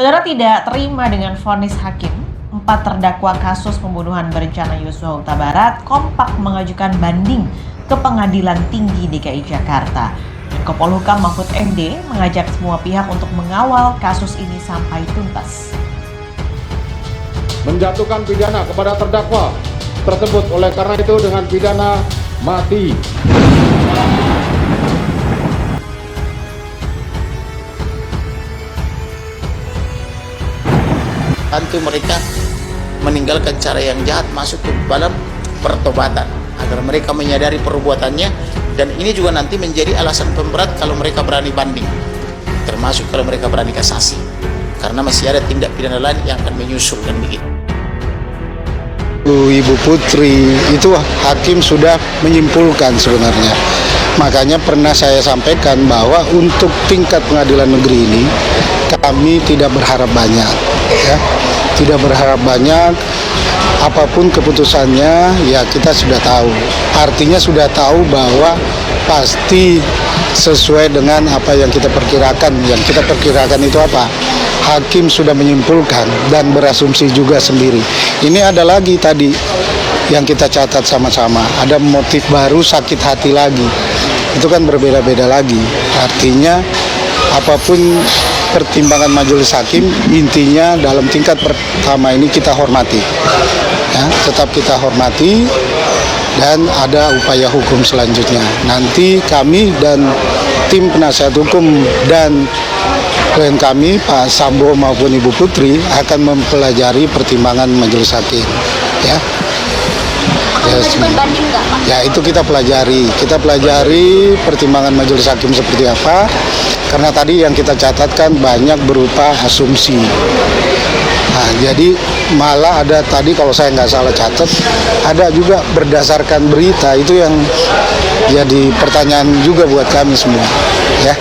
Saudara tidak terima dengan vonis hakim, 4 terdakwa kasus pembunuhan berencana Yosua Huta Barat kompak mengajukan banding ke Pengadilan Tinggi DKI Jakarta. Menko Polhukam Mahfud MD mengajak semua pihak untuk mengawal kasus ini sampai tuntas. Menjatuhkan pidana kepada terdakwa tersebut oleh karena itu dengan pidana mati. Bantu mereka meninggalkan cara yang jahat, masuk ke dalam pertobatan agar mereka menyadari perbuatannya, dan ini juga nanti menjadi alasan pemberat kalau mereka berani banding, termasuk kalau mereka berani kasasi, karena masih ada tindak pidana lain yang akan menyusul dan begitu. Ibu Putri itu hakim sudah menyimpulkan sebenarnya. Makanya pernah saya sampaikan bahwa untuk tingkat pengadilan negeri ini kami tidak berharap banyak, ya. Tidak berharap banyak, apapun keputusannya ya kita sudah tahu. Artinya sudah tahu bahwa pasti sesuai dengan apa yang kita perkirakan. Yang kita perkirakan itu apa? Hakim sudah menyimpulkan dan berasumsi juga sendiri. Ini ada lagi tadi yang kita catat sama-sama, ada motif baru, sakit hati lagi. Itu kan berbeda-beda lagi. Artinya apapun pertimbangan majelis hakim, intinya dalam tingkat pertama ini kita hormati, ya, tetap kita hormati, dan ada upaya hukum selanjutnya. Nanti kami dan tim penasihat hukum dan klien kami Pak Sambo maupun Ibu Putri akan mempelajari pertimbangan majelis hakim, ya. Ya itu kita pelajari pertimbangan majelis hakim seperti apa, karena tadi yang kita catatkan banyak berupa asumsi. Nah, jadi malah ada tadi kalau saya nggak salah catat, ada juga berdasarkan berita, itu yang jadi pertanyaan juga buat kami semua, ya.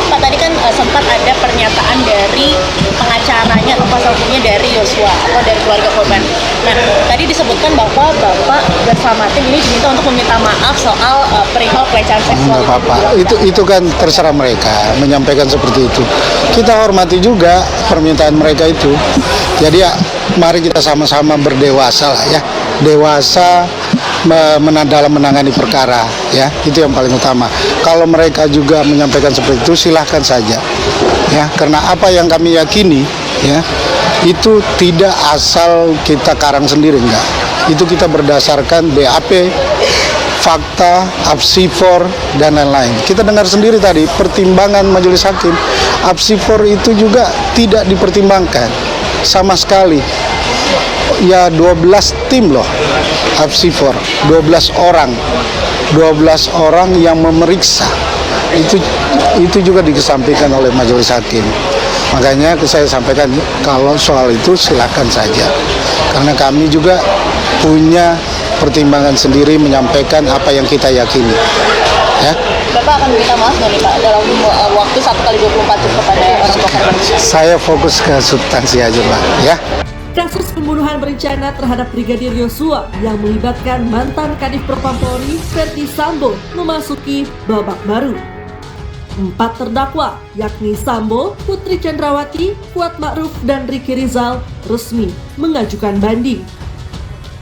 Pak, tadi kan sempat ada pernyataan dari pengacaranya atau kuasa hukumnya dari Yosua atau dari keluarga korban. Nah, tadi disebutkan bahwa Bapak bersama tim ini diminta untuk meminta maaf soal perihal pelecehan seksual. Nggak apa-apa, itu kan terserah mereka menyampaikan seperti itu. Kita hormati juga permintaan mereka itu. Jadi ya, mari kita sama-sama berdewasa lah, ya. Dewasa dalam menangani perkara, ya, itu yang paling utama. Kalau mereka juga menyampaikan seperti itu, silahkan saja, ya, karena apa yang kami yakini, ya, itu tidak asal kita karang sendiri, enggak. Itu kita berdasarkan BAP, fakta, apsifor, dan lain-lain. Kita dengar sendiri tadi pertimbangan majelis hakim, apsifor itu juga tidak dipertimbangkan sama sekali. Ya 12 tim loh, apsifor, 12 orang yang memeriksa. Itu juga dikesampingkan oleh majelis hakim. Makanya saya sampaikan kalau soal itu silakan saja. Karena kami juga punya pertimbangan sendiri menyampaikan apa yang kita yakini. Ya. Bapak akan minta maaf nggak nih Pak dalam waktu 1x24 jam kepada orang tua korban? Saya fokus ke substansi aja Pak, ya. Kasus pembunuhan berencana terhadap Brigadir Yosua yang melibatkan mantan Kadif Propam Polri Ferdy Sambo memasuki babak baru. 4 terdakwa yakni Sambo, Putri Chandrawati, Kuat Ma'ruf, dan Ricky Rizal resmi mengajukan banding.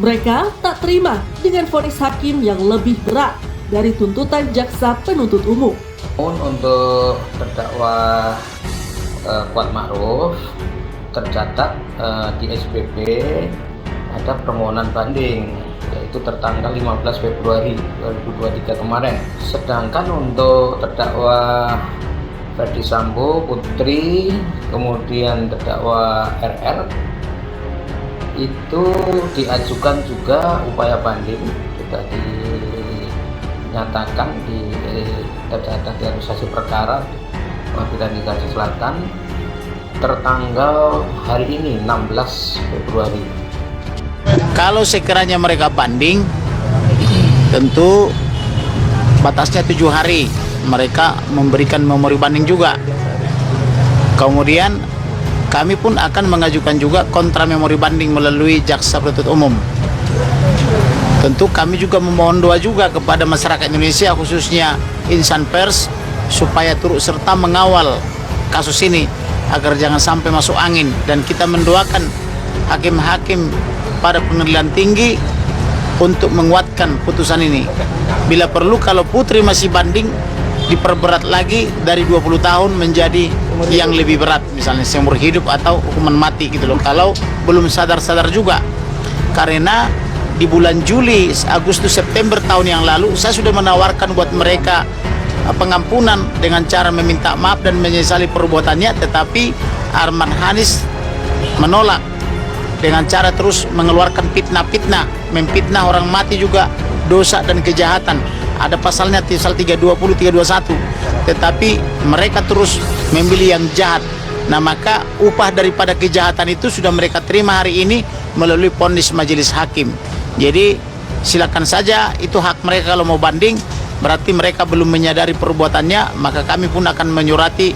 Mereka tak terima dengan vonis hakim yang lebih berat dari tuntutan jaksa penuntut umum. Untuk terdakwa Kuat Ma'ruf tercatat di SPP ada permohonan banding, yaitu tertanggal 15 Februari 2023 kemarin. Sedangkan untuk terdakwa Ferdy Sambo, Putri, kemudian terdakwa RR itu diajukan juga upaya banding, sudah dinyatakan di data realisasi perkara Pengadilan Negeri Selatan tertanggal hari ini 16 Februari. Kalau sekiranya mereka banding, tentu batasnya 7 hari mereka memberikan memori banding juga. Kemudian kami pun akan mengajukan juga kontra memori banding melalui jaksa penuntut umum. Tentu kami juga memohon doa juga kepada masyarakat Indonesia, khususnya insan pers, supaya turut serta mengawal kasus ini agar jangan sampai masuk angin, dan kita mendoakan hakim-hakim pada pengadilan tinggi untuk menguatkan putusan ini. Bila perlu kalau Putri masih banding, diperberat lagi dari 20 tahun menjadi yang lebih berat, misalnya seumur hidup atau hukuman mati gitu loh, kalau belum sadar-sadar juga. Karena di bulan Juli, Agustus, September tahun yang lalu saya sudah menawarkan buat mereka pengampunan dengan cara meminta maaf dan menyesali perbuatannya, tetapi Arman Hanis menolak dengan cara terus mengeluarkan fitnah-fitnah, memfitnah orang mati juga dosa dan kejahatan. Ada pasalnya, pasal 320, 321. Tetapi mereka terus memilih yang jahat. Nah, maka upah daripada kejahatan itu sudah mereka terima hari ini melalui vonis majelis hakim. Jadi silakan saja, itu hak mereka kalau mau banding. Berarti mereka belum menyadari perbuatannya, maka kami pun akan menyurati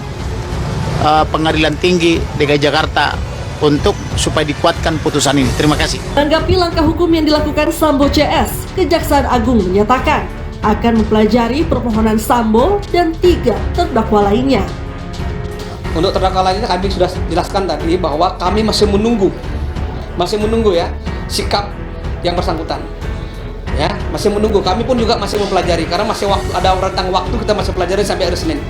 Pengadilan Tinggi DKI Jakarta untuk supaya dikuatkan putusan ini. Terima kasih. Tanggapi langkah hukum yang dilakukan Sambo CS, Kejaksaan Agung menyatakan akan mempelajari permohonan Sambo dan 3 terdakwa lainnya. Untuk terdakwa lainnya kami sudah jelaskan tadi bahwa kami masih menunggu ya sikap yang bersangkutan. Ya, masih menunggu. Kami pun juga masih mempelajari karena masih ada rentang waktu, kita masih pelajari sampai hari Senin.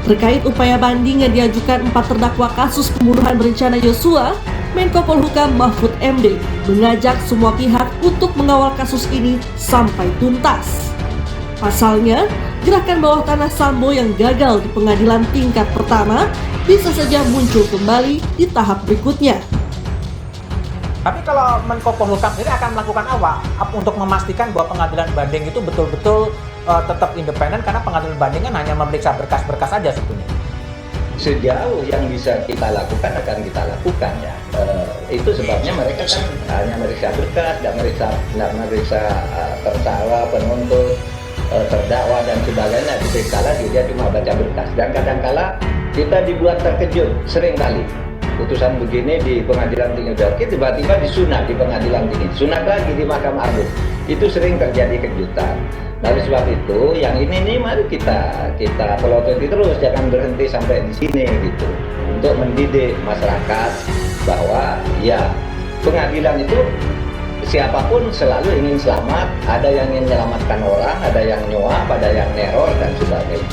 Terkait upaya banding yang diajukan 4 terdakwa kasus pembunuhan berencana Yosua, Menko Polhukam Mahfud MD mengajak semua pihak untuk mengawal kasus ini sampai tuntas. Pasalnya, gerakan bawah tanah Sambo yang gagal di pengadilan tingkat pertama bisa saja muncul kembali di tahap berikutnya. Tapi kalau Menko Polhukam sendiri akan melakukan apa untuk memastikan bahwa pengadilan banding itu betul-betul tetap independen, karena pengadilan banding kan hanya memeriksa berkas-berkas saja sebetulnya. Sejauh yang bisa kita lakukan akan kita lakukan ya. Itu sebabnya mereka kan hanya meriksa berkas, tidak meriksa terdakwa, penuntut, terdakwa dan sebagainya. Diperiksa lagi, dia cuma baca berkas. Dan kadang-kala kita dibuat terkejut seringkali. Putusan begini di Pengadilan Tinggi Jakarta, tiba-tiba disunat di Pengadilan Tinggi, sunat lagi di Mahkamah Agung. Itu sering terjadi kejutan. Oleh sebab itu, yang ini nih mari kita pelototi terus, jangan berhenti sampai di sini gitu. Untuk mendidik masyarakat bahwa ya pengadilan itu siapapun selalu ingin selamat, ada yang ingin menyelamatkan orang, ada yang nyuap, ada yang neror dan sebagainya.